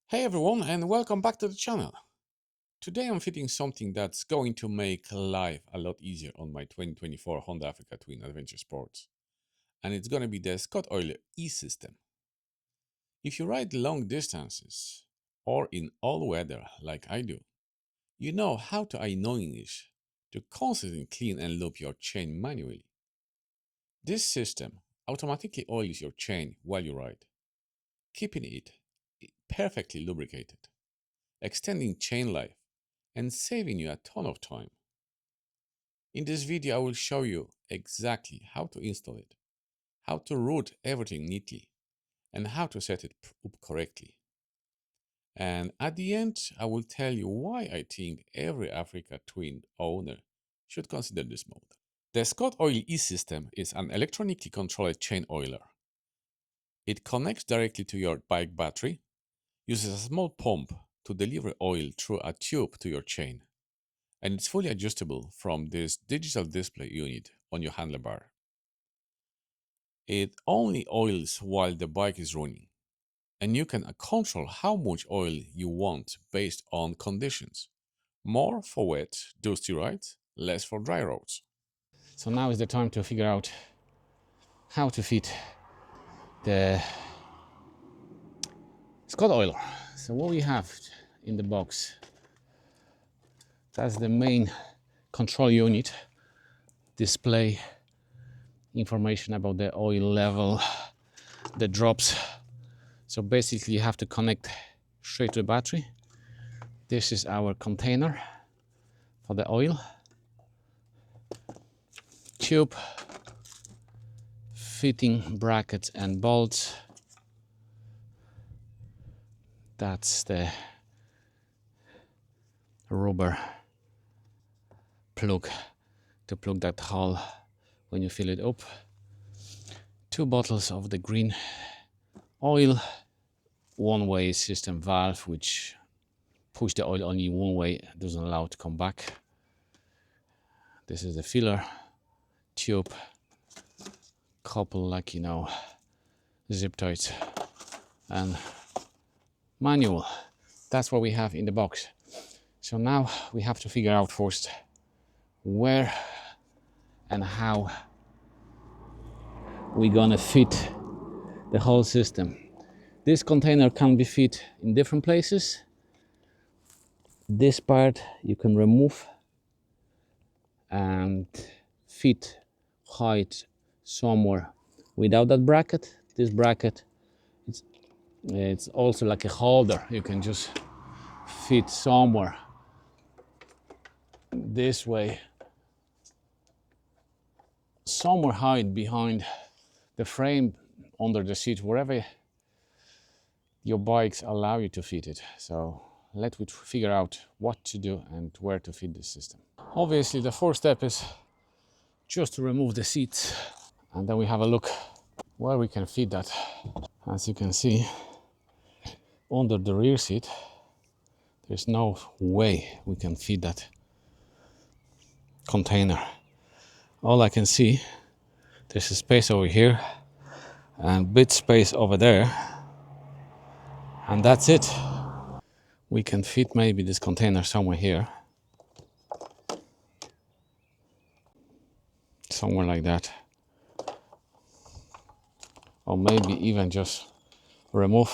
Hey everyone, and welcome back to the channel. Today I'm fitting something that's going to make life a lot easier on my 2024 Honda Africa Twin Adventure Sports. And it's gonna be the Scottoiler eSystem. If you ride long distances or in all weather like I do, you know how to annoying-ish to constantly clean and lube your chain manually. This system automatically oils your chain while you ride, keeping it perfectly lubricated, extending chain life and saving you a ton of time. In this video I will show you exactly how to install it, how to route everything neatly, and how to set it up correctly. And at the end I will tell you why I think every Africa Twin owner should consider this mode. The Scottoiler eSystem is an electronically controlled chain oiler. It connects directly to your bike battery, uses a small pump to deliver oil through a tube to your chain, and it's fully adjustable from this digital display unit on your handlebar. It only oils while the bike is running, and you can control how much oil you want based on conditions. More for wet, dusty rides, less for dry roads. So now is the time to figure out how to fit the Scottoiler. So what we have in the box, that's the main control unit, display information about the oil level, the drops. So basically you have to connect straight to the battery. This is our container for the oil, tube, fitting brackets and bolts. That's the rubber plug to plug that hole when you fill it up. 2 bottles of the green oil, one-way system valve which push the oil only one way, doesn't allow it to come back. This is the filler tube, couple zip ties, and manual. That's what we have in the box. So now we have to figure out first where and how we're gonna fit the whole system. This container can be fit in different places. This part you can remove and fit height somewhere without that bracket. This bracket, it's also like a holder. You can just fit somewhere this way, somewhere hide behind the frame, under the seat, wherever your bikes allow you to fit it. So let's figure out what to do and where to fit this system. Obviously the first step is just to remove the seats, and then we have a look where we can fit that. As you can see, under the rear seat there's no way we can fit that container. All I can see, there's a space over here and bit space over there, and that's it. We can fit maybe this container somewhere here, somewhere like that, or maybe even just remove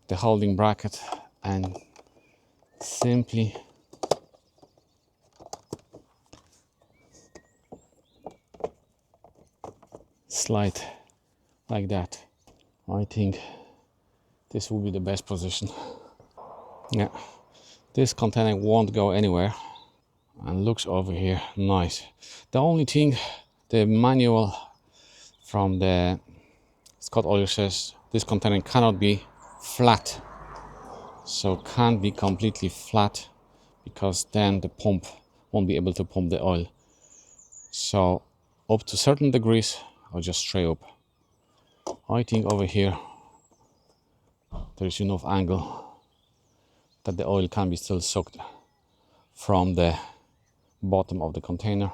the holding bracket and simply slide like that. I think this will be the best position. Yeah, this container won't go anywhere and looks over here nice. The only thing, the manual from the Scottoiler says this container cannot be flat, so can't be completely flat because then the pump won't be able to pump the oil. So up to certain degrees or just straight up. I think over here there's enough angle that the oil can be still sucked from the bottom of the container,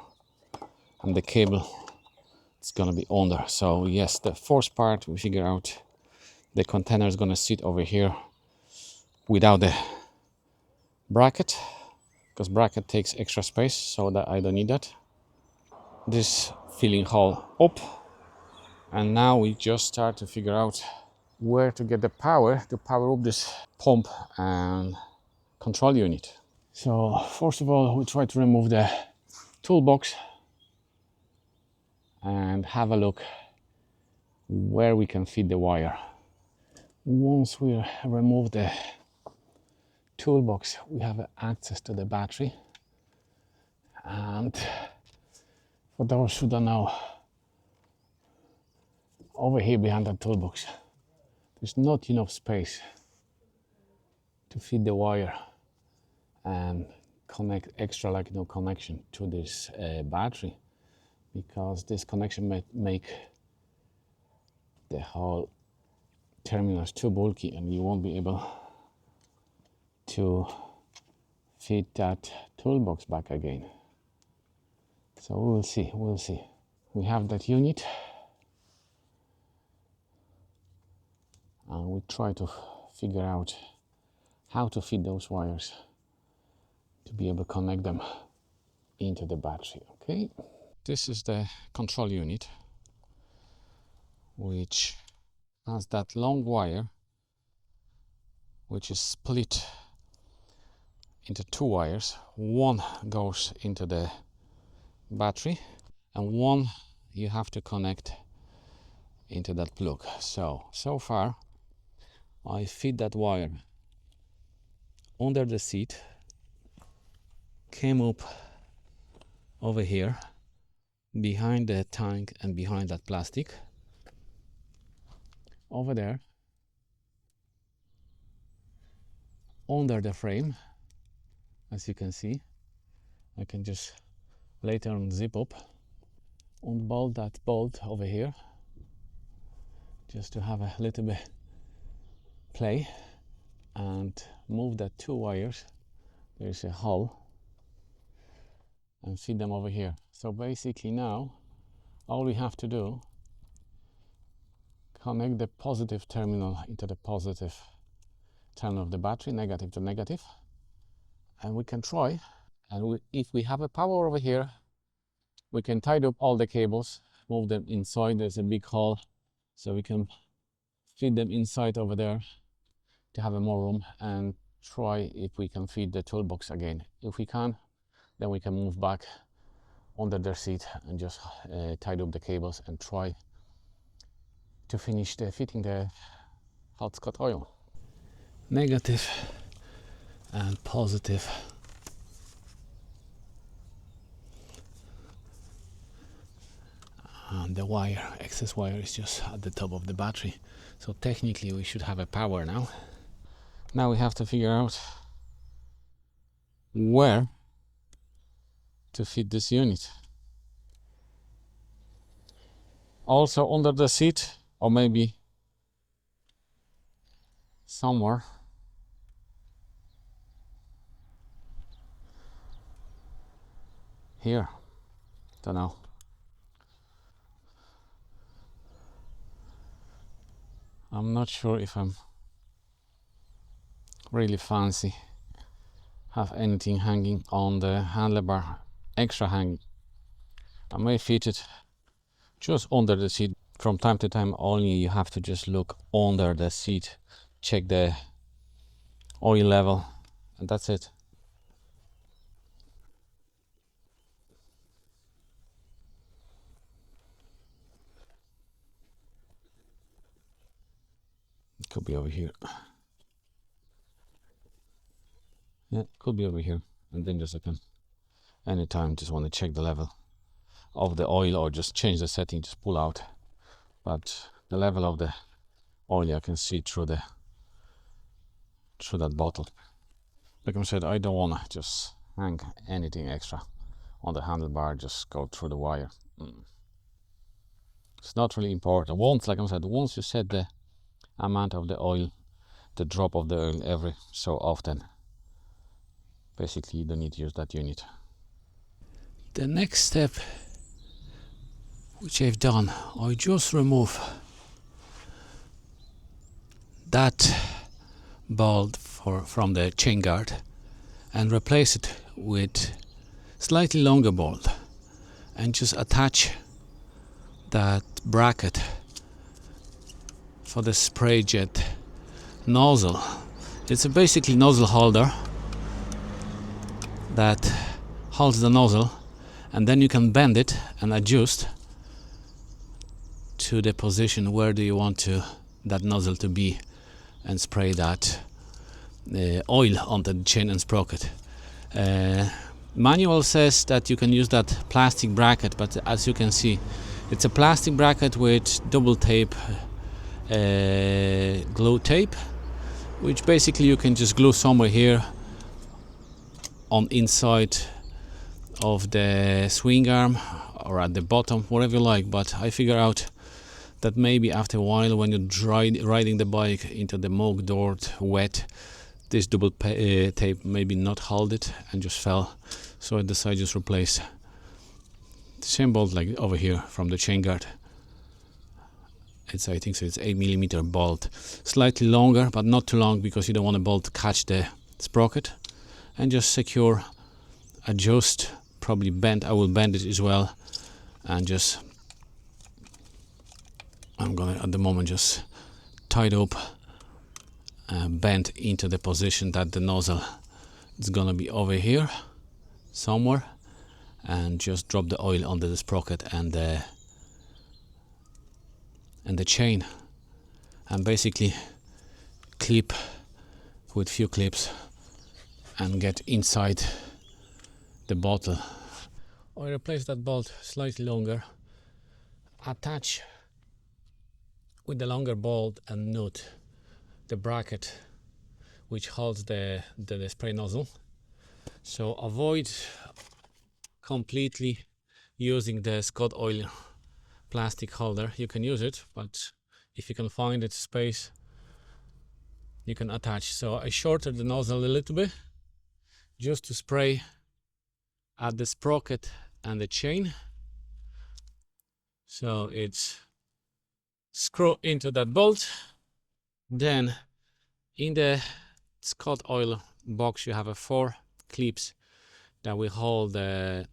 and the cable, it's gonna be under. So yes, the first part we figure out, the container is gonna sit over here without the bracket, because bracket takes extra space, so that I don't need that. This filling hole up, and now we just start to figure out where to get the power to power up this pump and control unit. So first of all, we try to remove the toolbox and have a look where we can feed the wire. Once we remove the toolbox, we have access to the battery, and for those who don't know, over here behind the toolbox there's not enough space to feed the wire and connect extra connection to this battery, because this connection might make the whole terminals too bulky and you won't be able to feed that toolbox back again. So we'll see. We have that unit and we try to figure out how to feed those wires to be able to connect them into the battery. Okay, this is the control unit, which has that long wire which is split into two wires. One goes into the battery and one you have to connect into that plug. So far I feed that wire under the seat, came up over here behind the tank and behind that plastic, over there under the frame. As you can see, I can just later on zip up, unbolt that bolt over here just to have a little bit play, and move that two wires. There's a hole, and feed them over here. So basically now all we have to do, connect the positive terminal into the positive terminal of the battery, negative to negative, and we can try. And if we have a power over here, we can tie up all the cables, move them inside. There's a big hole, so we can feed them inside over there to have a more room, and try if we can feed the toolbox again. If we can, then we can move back under their seat and just tie up the cables and try to finish fitting the hot Scottoil. Negative and positive. And the wire, excess wire, is just at the top of the battery. So technically we should have a power now. Now we have to figure out where to fit this unit. Also under the seat, or maybe somewhere here. Don't know. I'm not sure if I'm really fancy have anything hanging on the handlebar, extra hanging. I may fit it just under the seat. From time to time only you have to just look under the seat, check the oil level, and that's it. It could be over here. Yeah, could be over here. And then just anytime just want to check the level of the oil, or just change the setting, just pull out. But the level of the oil I can see through that bottle. Like I said, I don't want to just hang anything extra on the handlebar, just go through the wire. It's not really important. Once, like I said, once you set the amount of the oil, the drop of the oil every so often, basically you don't need to use that unit. The next step which I've done, I just remove that bolt from the chain guard and replace it with slightly longer bolt and just attach that bracket for the spray jet nozzle. It's a basically nozzle holder that holds the nozzle, and then you can bend it and adjust to the position where do you want that nozzle to be, and spray that oil onto the chain and sprocket. Manual says that you can use that plastic bracket, but as you can see, it's a plastic bracket with double tape glue tape, which basically you can just glue somewhere here on inside of the swing arm or at the bottom, whatever you like. But I figure out that maybe after a while, when you're riding the bike into the mud, dirt, wet, this double tape maybe not hold it and just fell. So I decided just replace the same bolt like over here from the chain guard. I think so. It's 8mm bolt, slightly longer, but not too long because you don't want the bolt to catch the sprocket. And just secure, adjust, probably bend. I will bend it as well, and just I'm gonna at the moment just tie it up and bend into the position that the nozzle is gonna be over here somewhere, and just drop the oil onto the sprocket and the chain, and basically clip with few clips and get inside the bottle. I replace that bolt slightly longer, attach with the longer bolt and nut the bracket which holds the spray nozzle. So avoid completely using the Scottoiler plastic holder. You can use it, but if you can find it space, you can attach. So I shortened the nozzle a little bit just to spray at the sprocket and the chain. So it's screw into that bolt. Then in the Scottoiler box you have 4 clips that will hold the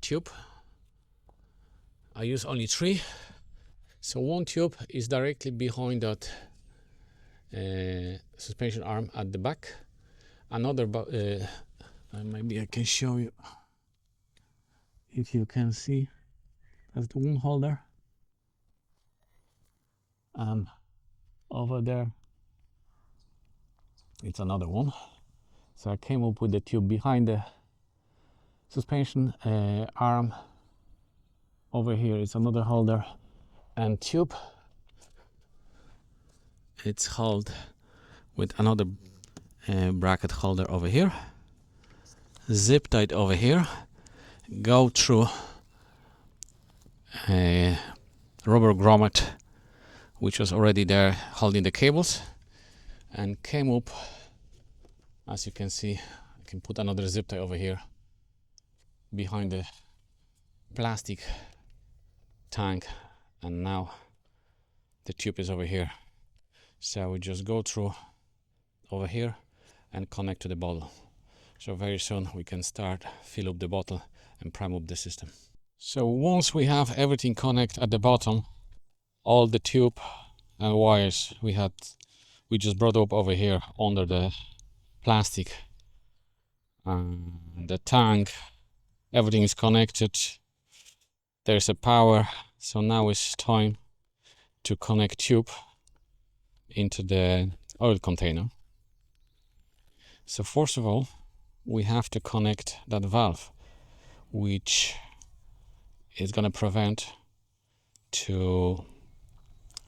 tube. I use only 3. So one tube is directly behind that suspension arm at the back. Another maybe I can show you if you can see. That's the one holder, and over there it's another one. So I came up with the tube behind the suspension arm. Over here is another holder and tube. It's held with another bracket holder over here, zip tied over here, go through a rubber grommet which was already there holding the cables, and came up. As you can see, I can put another zip tie over here behind the plastic tank, and now the tube is over here. So we just go through over here and connect to the bottle. So very soon we can start fill up the bottle and prime up the system. So once we have everything connected at the bottom, all the tube and wires we just brought up over here under the plastic, the tank, everything is connected. There's a power. So now it's time to connect tube into the oil container. So first of all, we have to connect that valve, which is going to prevent to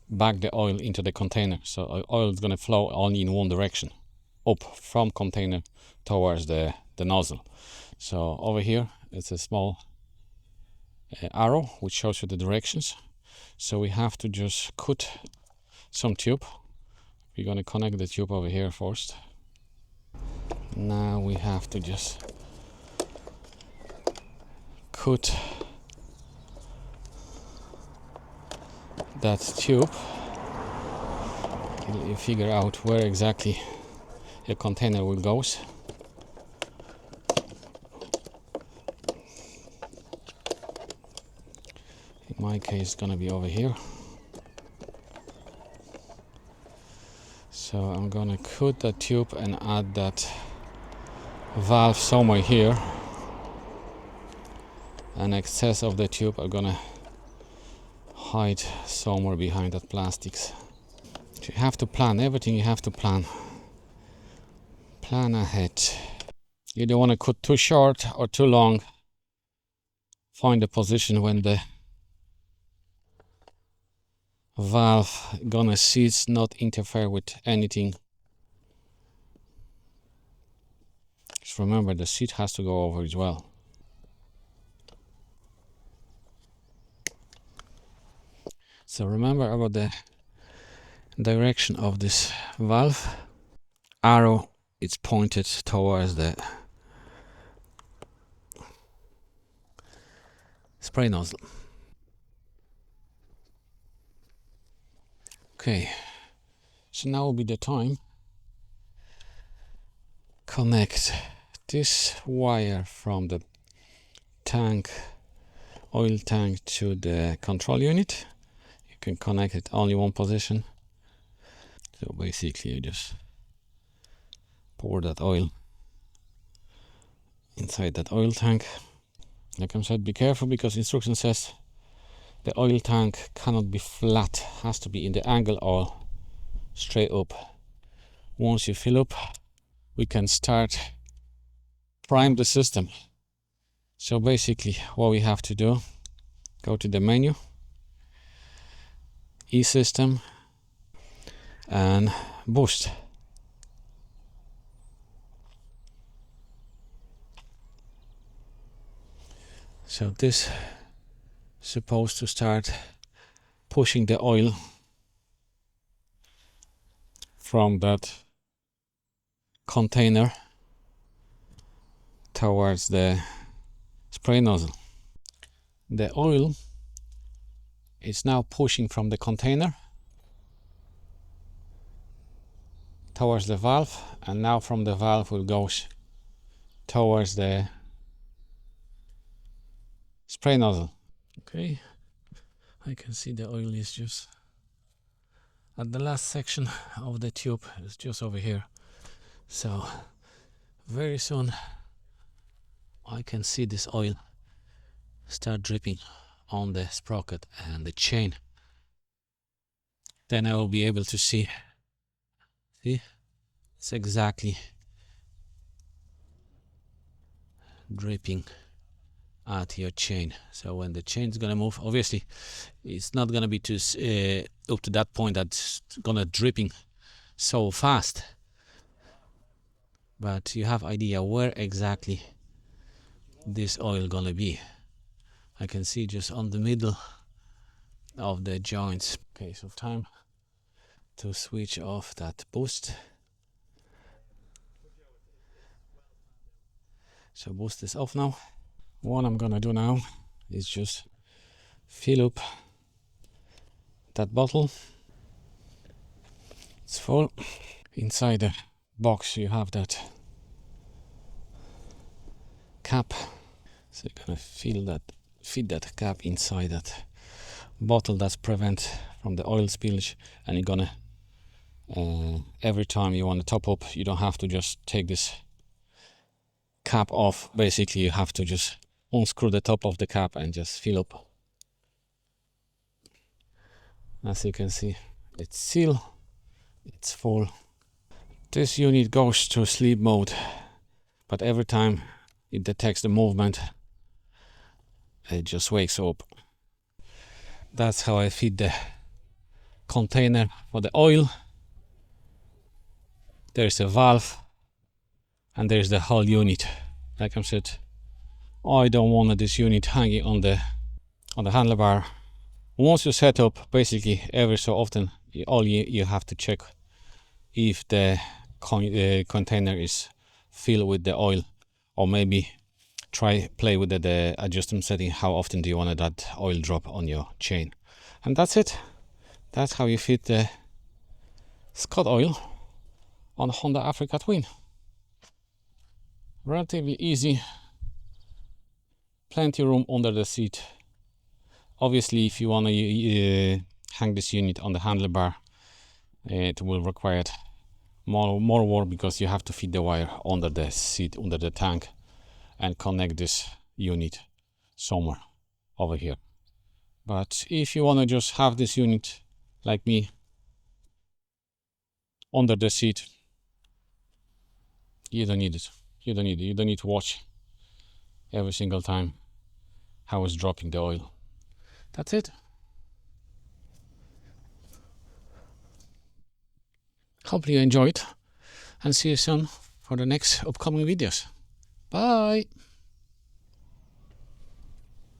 back the oil into the container. So oil is going to flow only in one direction, up from container towards the nozzle. So over here it's a small arrow which shows you the directions. So we have to just cut some tube. We're going to connect the tube over here first. Now we have to just cut that tube till you figure out where exactly your container will go. In my case, it's gonna be over here. So I'm gonna cut that tube and add that valve somewhere here. And excess of the tube I'm gonna hide somewhere behind that plastics. So you have to plan everything. You have to plan ahead. You don't want to cut too short or too long. Find the position when the valve gonna cease, not interfere with anything. Just remember the seat has to go over as well. So remember about the direction of this valve. Arrow, it's pointed towards the spray nozzle. Okay, so now will be the time. Connect this wire from the tank, oil tank, to the control unit. You can connect it only one position. So basically you just pour that oil inside that oil tank. Like I said, be careful because instruction says the oil tank cannot be flat, has to be in the angle or straight up. Once you fill up, we can start prime the system. So basically what we have to do, go to the menu, eSystem, and boost. So this is supposed to start pushing the oil from that container towards the spray nozzle. The oil is now pushing from the container towards the valve, and now from the valve will go towards the spray nozzle. Okay, I can see the oil is just at the last section of the tube. It's just over here. So very soon I can see this oil start dripping on the sprocket and the chain. Then I will be able to see it's exactly dripping at your chain. So when the chain is gonna move, obviously it's not gonna be up to that point that's gonna dripping so fast, but you have idea where exactly this oil gonna be. I can see just on the middle of the joints. Okay, so time to switch off that boost. So boost is off now. What I'm gonna do now is just fill up that bottle. It's full. Inside the box you have that cap. So you're gonna fit that cap inside that bottle. That's prevent from the oil spillage, and you're gonna every time you want to top up, you don't have to just take this cap off. Basically you have to just unscrew the top of the cap and just fill up. As you can see, it's sealed, it's full. This unit goes to sleep mode, but every time it detects the movement, it just wakes up. That's how I feed the container for the oil. There's a valve and there's the whole unit. Like I said, I don't want this unit hanging on the handlebar. Once you set up, basically every so often you have to check if the container is filled with the oil, or maybe play with the adjustment setting. How often do you want that oil drop on your chain? And that's it. That's how you fit the Scottoil on Honda Africa Twin. Relatively easy, plenty room under the seat. Obviously, if you want to hang this unit on the handlebar, it will require more work, because you have to feed the wire under the seat, under the tank, and connect this unit somewhere over here. But if you want to just have this unit like me under the seat, you don't need it. You don't need to watch every single time how it's dropping the oil. That's it. Hopefully you enjoyed, and see you soon for the next upcoming videos. Bye.